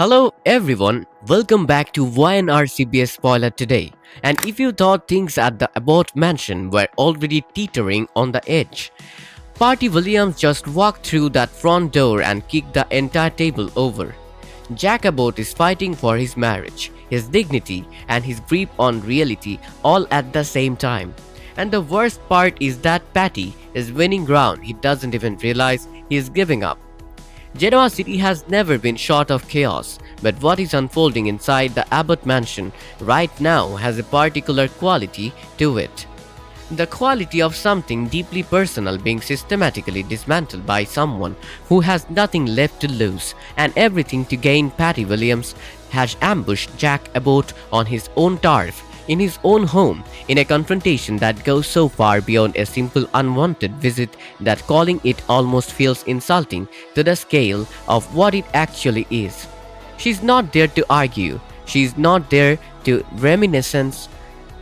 Hello everyone, welcome back to YNR CBS spoiler today. And if you thought things at the Abbott mansion were already teetering on the edge, Party Williams just walked through that front door and kicked the entire table over. Jack Abbott is fighting for his marriage, his dignity, and his grip on reality all at the same time. And the worst part is that Patty is winning ground he doesn't even realize he is giving up. Genoa City has never been short of chaos, but what is unfolding inside the Abbott mansion right now has a particular quality to it. The quality of something deeply personal being systematically dismantled by someone who has nothing left to lose and everything to gain. Patty Williams has ambushed Jack Abbott on his own turf, in his own home, in a confrontation that goes so far beyond a simple unwanted visit that calling it almost feels insulting to the scale of what it actually is. She's not there to argue, she's not there to reminiscence,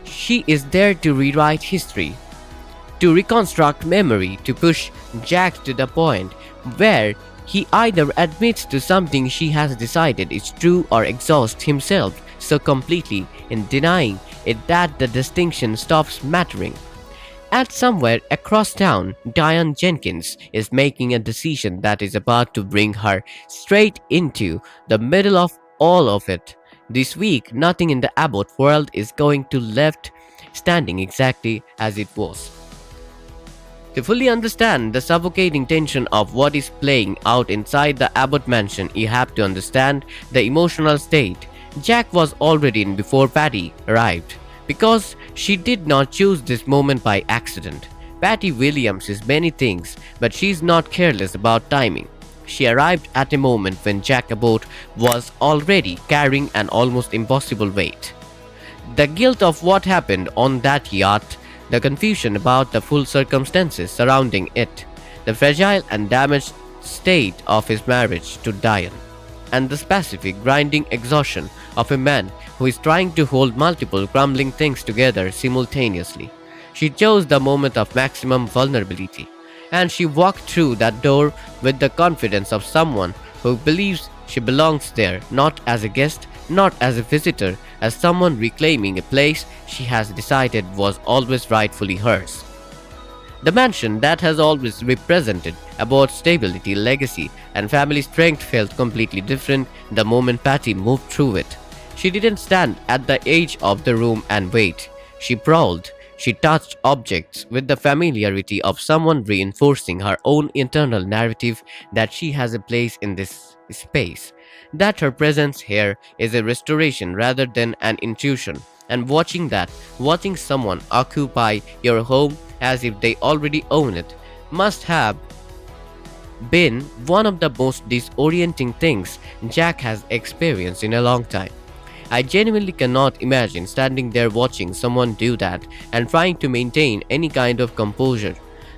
she is there to rewrite history, to reconstruct memory, to push Jack to the point where he either admits to something she has decided is true or exhausts himself so completely in denying it that the distinction stops mattering. And somewhere across town, Diane Jenkins is making a decision that is about to bring her straight into the middle of all of it. This week, nothing in the Abbott world is going to left standing exactly as it was. To fully understand the suffocating tension of what is playing out inside the Abbott mansion, you have to understand the emotional state Jack was already in before Patty arrived, because she did not choose this moment by accident. Patty Williams is many things, but she's not careless about timing. She arrived at a moment when Jack Abbott was already carrying an almost impossible weight. The guilt of what happened on that yacht, the confusion about the full circumstances surrounding it, the fragile and damaged state of his marriage to Diane, and the specific grinding exhaustion of a man who is trying to hold multiple crumbling things together simultaneously. She chose the moment of maximum vulnerability, and she walked through that door with the confidence of someone who believes she belongs there, not as a guest, not as a visitor, as someone reclaiming a place she has decided was always rightfully hers. The mansion that has always represented Abbott's stability, legacy, and family strength felt completely different the moment Patty moved through it. She didn't stand at the edge of the room and wait. She prowled. She touched objects with the familiarity of someone reinforcing her own internal narrative that she has a place in this space, that her presence here is a restoration rather than an intrusion. And watching someone occupy your home as if they already own it, must have been one of the most disorienting things Jack has experienced in a long time. I genuinely cannot imagine standing there watching someone do that and trying to maintain any kind of composure.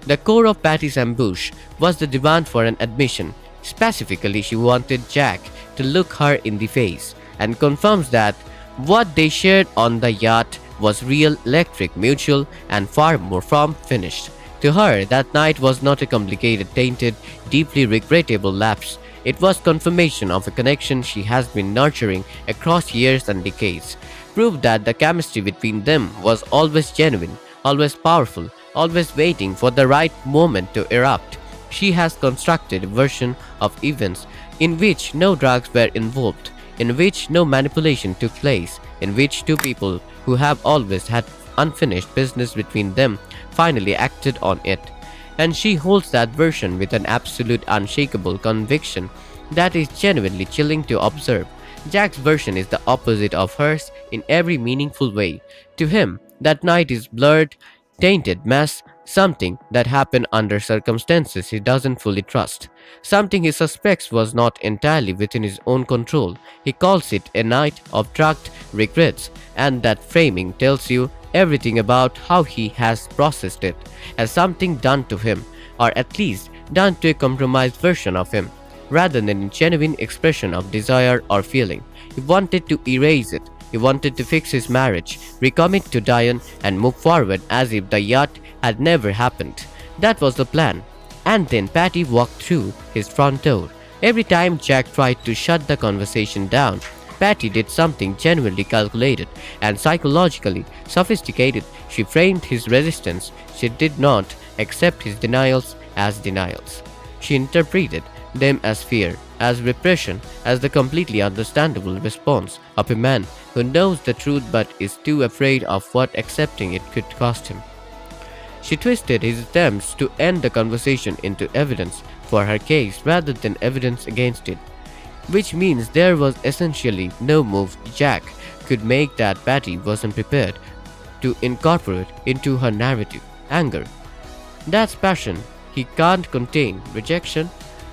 The core of Patty's ambush was the demand for an admission. Specifically, she wanted Jack to look her in the face and confirms that what they shared on the yacht was real, electric, mutual, and far more from finished. To her, that night was not a complicated, tainted, deeply regrettable lapse. It was confirmation of a connection she has been nurturing across years and decades. Proof that the chemistry between them was always genuine, always powerful, always waiting for the right moment to erupt. She has constructed a version of events in which no drugs were involved, in which no manipulation took place, in which two people who have always had unfinished business between them finally acted on it. And she holds that version with an absolute unshakable conviction that is genuinely chilling to observe. Jack's version is the opposite of hers in every meaningful way. To him, that night is blurred, tainted mess, something that happened under circumstances he doesn't fully trust, something he suspects was not entirely within his own control. He calls it a night of drugged regrets, and that framing tells you everything about how he has processed it, as something done to him, or at least done to a compromised version of him, rather than a genuine expression of desire or feeling. He wanted to erase it. He wanted to fix his marriage, recommit to Diane, and move forward as if the yacht had never happened. That was the plan. And then Patty walked through his front door, Every time Jack tried to shut the conversation down, Patty did something genuinely calculated and psychologically sophisticated. She framed his resistance. She did not accept his denials as denials. She interpreted them as fear, as repression, as the completely understandable response of a man who knows the truth but is too afraid of what accepting it could cost him. She twisted his attempts to end the conversation into evidence for her case rather than evidence against it, which means there was essentially no move Jack could make that Patty wasn't prepared to incorporate into her narrative. Anger. That's passion he can't contain. Rejection.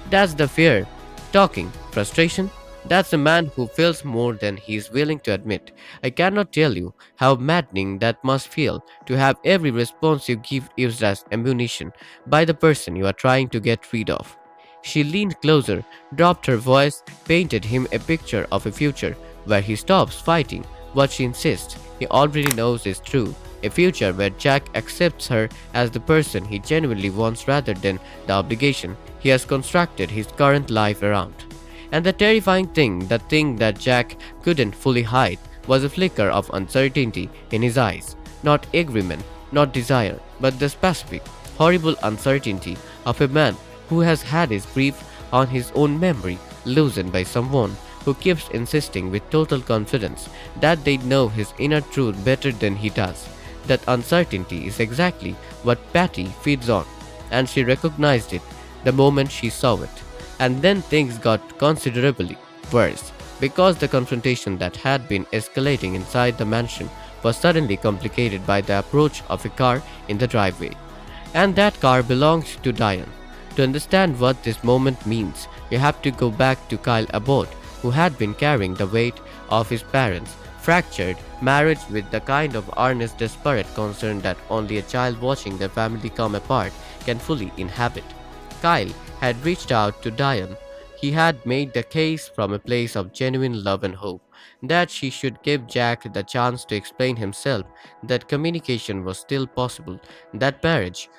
That's the fear. Talking. Frustration. That's a man who feels more than he is willing to admit. I cannot tell you how maddening that must feel to have every response you give used as ammunition by the person you are trying to get rid of. She leaned closer, dropped her voice, painted him a picture of a future where he stops fighting what she insists he already knows is true, a future where Jack accepts her as the person he genuinely wants rather than the obligation he has constructed his current life around. And the terrifying thing, the thing that Jack couldn't fully hide, was a flicker of uncertainty in his eyes. Not agreement, not desire, but the specific, horrible uncertainty of a man who has had his grief on his own memory loosened by someone who keeps insisting with total confidence that they know his inner truth better than he does. That uncertainty is exactly what Patty feeds on, and she recognized it the moment she saw it. And then things got considerably worse, because the confrontation that had been escalating inside the mansion was suddenly complicated by the approach of a car in the driveway. And that car belonged to Diane. To understand what this moment means, you have to go back to Kyle Abbott, who had been carrying the weight of his parents' fractured marriage with the kind of earnest, desperate concern that only a child watching their family come apart can fully inhabit. Kyle had reached out to Diane. He had made the case from a place of genuine love and hope that she should give Jack the chance to explain himself, that communication was still possible, that marriage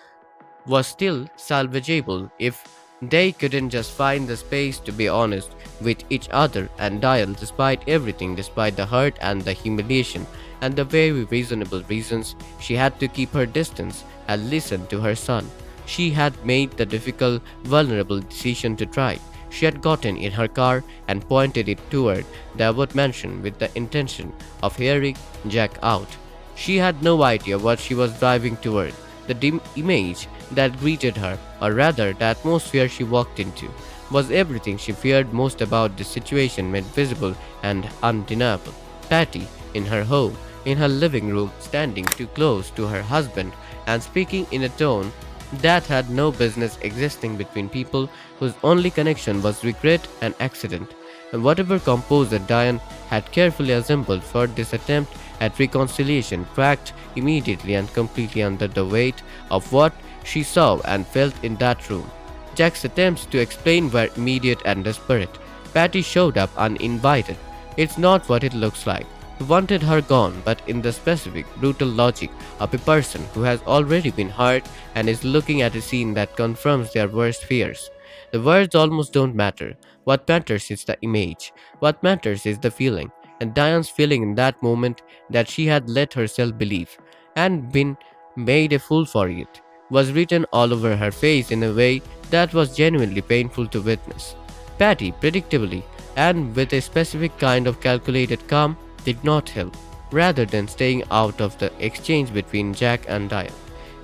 was still salvageable if they couldn't just find the space to be honest with each other. And Diane, despite everything, despite the hurt and the humiliation and the very reasonable reasons she had to keep her distance, had listened to her son. She had made the difficult, vulnerable decision to try. She had gotten in her car and pointed it toward the Abbott mansion with the intention of hearing Jack out. She had no idea what she was driving toward. The dim image that greeted her, or rather the atmosphere she walked into, was everything she feared most about this situation made visible and undeniable. Patty, in her home, in her living room, standing too close to her husband and speaking in a tone that had no business existing between people whose only connection was regret and accident, and whatever composure Diane had carefully assembled for this attempt at reconciliation cracked immediately and completely under the weight of what she saw and felt in that room. Jack's attempts to explain were immediate and desperate. Patty showed up uninvited. It's not what it looks like. He wanted her gone, but in the specific, brutal logic of a person who has already been hurt and is looking at a scene that confirms their worst fears. The words almost don't matter. What matters is the image. What matters is the feeling. And Diane's feeling in that moment that she had let herself believe and been made a fool for it was written all over her face in a way that was genuinely painful to witness. Patty, predictably, and with a specific kind of calculated calm, did not help. Rather than staying out of the exchange between Jack and Diane,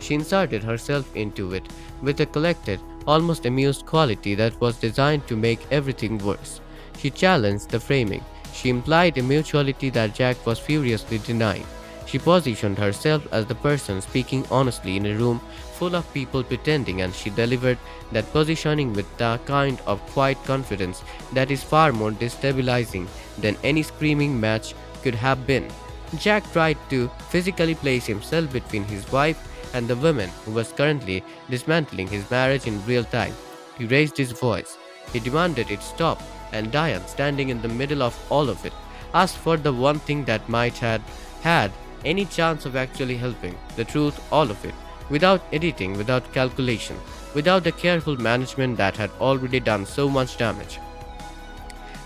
she inserted herself into it with a collected, almost amused quality that was designed to make everything worse. She challenged the framing. She implied a mutuality that Jack was furiously denying. She positioned herself as the person speaking honestly in a room full of people pretending, and she delivered that positioning with the kind of quiet confidence that is far more destabilizing than any screaming match could have been. Jack tried to physically place himself between his wife and the woman who was currently dismantling his marriage in real time. He raised his voice. He demanded it stop, and Diane, standing in the middle of all of it, asked for the one thing that might have had any chance of actually helping: the truth, all of it, without editing, without calculation, without the careful management that had already done so much damage.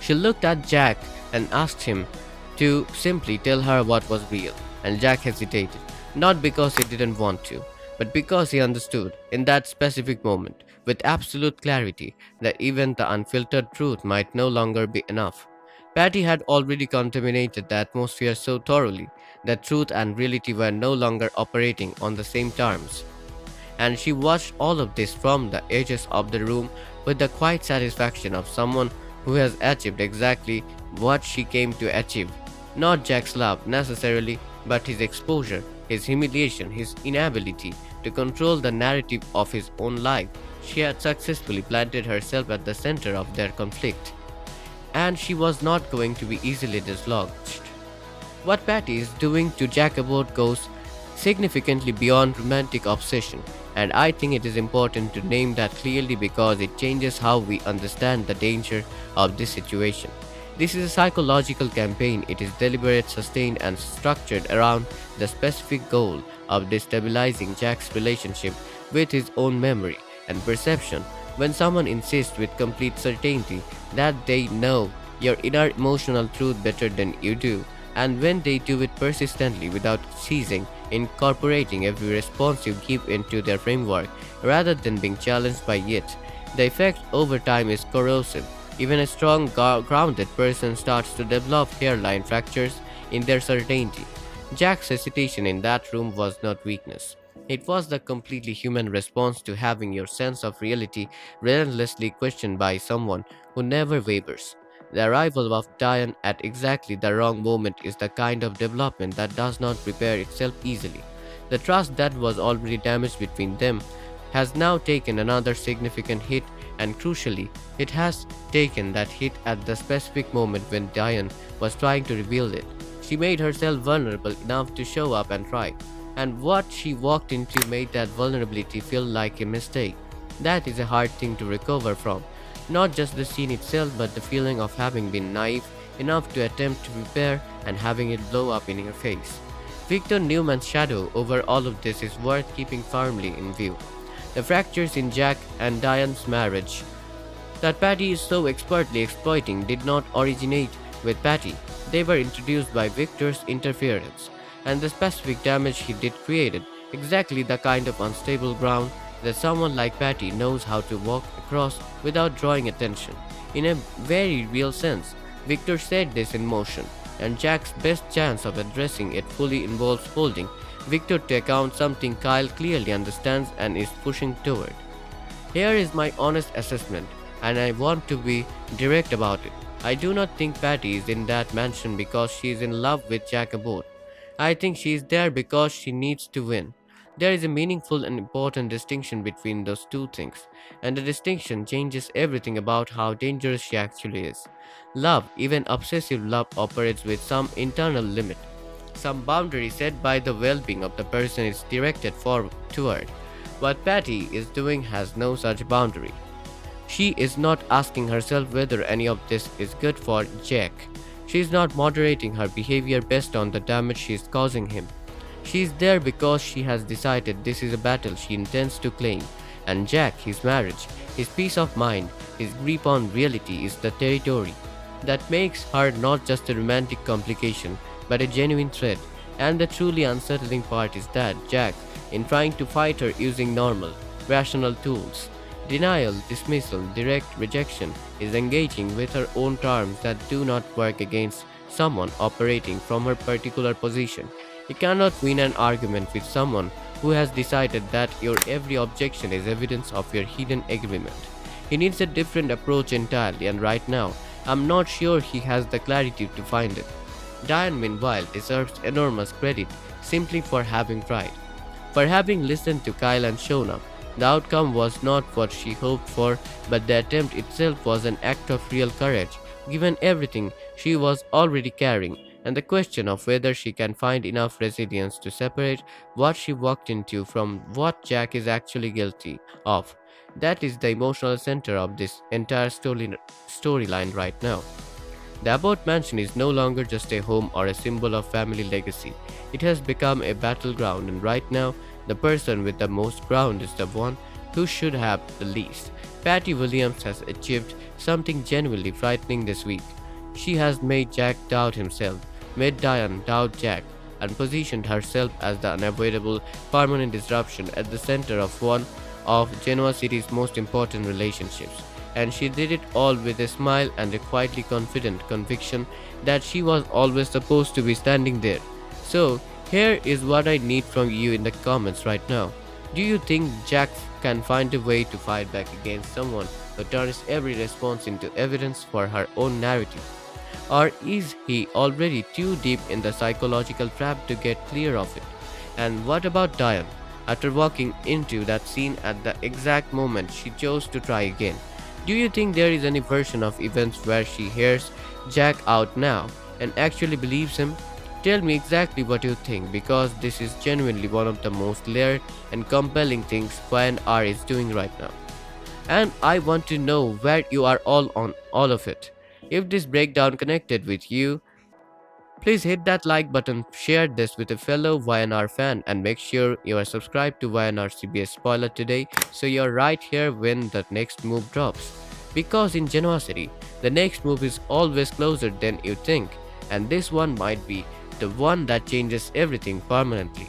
She looked at Jack and asked him to simply tell her what was real, and Jack hesitated, not because he didn't want to, but because he understood, in that specific moment, with absolute clarity, that even the unfiltered truth might no longer be enough. Patty had already contaminated the atmosphere so thoroughly that truth and reality were no longer operating on the same terms, and she watched all of this from the edges of the room with the quiet satisfaction of someone who has achieved exactly what she came to achieve. Not Jack's love necessarily, but his exposure, his humiliation, his inability to control the narrative of his own life. She had successfully planted herself at the center of their conflict, and she was not going to be easily dislodged. What Patty is doing to Jack Abbott goes significantly beyond romantic obsession, and I think it is important to name that clearly because it changes how we understand the danger of this situation. This is a psychological campaign. It is deliberate, sustained, and structured around the specific goal of destabilizing Jack's relationship with his own memory and perception. When someone insists with complete certainty that they know your inner emotional truth better than you do, and when they do it persistently without ceasing, incorporating every response you give into their framework rather than being challenged by it, the effect over time is corrosive. Even a strong, grounded person starts to develop hairline fractures in their certainty. Jack's hesitation in that room was not weakness. It was the completely human response to having your sense of reality relentlessly questioned by someone who never wavers. The arrival of Diane at exactly the wrong moment is the kind of development that does not repair itself easily. The trust that was already damaged between them has now taken another significant hit, and crucially, it has taken that hit at the specific moment when Diane was trying to reveal it. She made herself vulnerable enough to show up and try, and what she walked into made that vulnerability feel like a mistake. That is a hard thing to recover from. Not just the scene itself, but the feeling of having been naive enough to attempt to repair and having it blow up in your face. Victor Newman's shadow over all of this is worth keeping firmly in view. The fractures in Jack and Diane's marriage that Patty is so expertly exploiting did not originate with Patty. They were introduced by Victor's interference, and the specific damage he did created exactly the kind of unstable ground that someone like Patty knows how to walk across without drawing attention. In a very real sense, Victor set this in motion, and Jack's best chance of addressing it fully involves holding Victor to account, something Kyle clearly understands and is pushing toward. Here is my honest assessment, and I want to be direct about it. I do not think Patty is in that mansion because she is in love with Jack Abbott. I think she is there because she needs to win. There is a meaningful and important distinction between those two things, and the distinction changes everything about how dangerous she actually is. Love, even obsessive love, operates with some internal limit, some boundary set by the well-being of the person it's directed toward. What Patty is doing has no such boundary. She is not asking herself whether any of this is good for Jack. She is not moderating her behavior based on the damage she is causing him. She is there because she has decided this is a battle she intends to claim, and Jack, his marriage, his peace of mind, his grip on reality is the territory that makes her not just a romantic complication but a genuine threat. And the truly unsettling part is that Jack, in trying to fight her using normal, rational tools, denial, dismissal, direct rejection, is engaging with her own terms that do not work against someone operating from her particular position. You cannot win an argument with someone who has decided that your every objection is evidence of your hidden agreement. He needs a different approach entirely, and right now, I'm not sure he has the clarity to find it. Diane, meanwhile, deserves enormous credit simply for having tried, for having listened to Kyle and shown up. The outcome was not what she hoped for, but the attempt itself was an act of real courage, given everything she was already carrying, and the question of whether she can find enough resilience to separate what she walked into from what Jack is actually guilty of. That is the emotional center of this entire storyline right now. The Abbott Mansion is no longer just a home or a symbol of family legacy. It has become a battleground, and right now, the person with the most ground is the one who should have the least. Patty Williams has achieved something genuinely frightening this week. She has made Jack doubt himself, made Diane doubt Jack, and positioned herself as the unavoidable permanent disruption at the center of one of Genoa City's most important relationships. And she did it all with a smile and a quietly confident conviction that she was always supposed to be standing there. So, here is what I need from you in the comments right now. Do you think Jack can find a way to fight back against someone who turns every response into evidence for her own narrative? Or is he already too deep in the psychological trap to get clear of it? And what about Diane? After walking into that scene at the exact moment she chose to try again, do you think there is any version of events where she hears Jack out now and actually believes him? Tell me exactly what you think because this is genuinely one of the most layered and compelling things YNR is doing right now. And I want to know where you are all on all of it. If this breakdown connected with you, please hit that like button, share this with a fellow YNR fan, and make sure you are subscribed to YNR CBS Spoiler today so you're right here when the next move drops. Because in generosity, the next move is always closer than you think, and this one might be the one that changes everything permanently.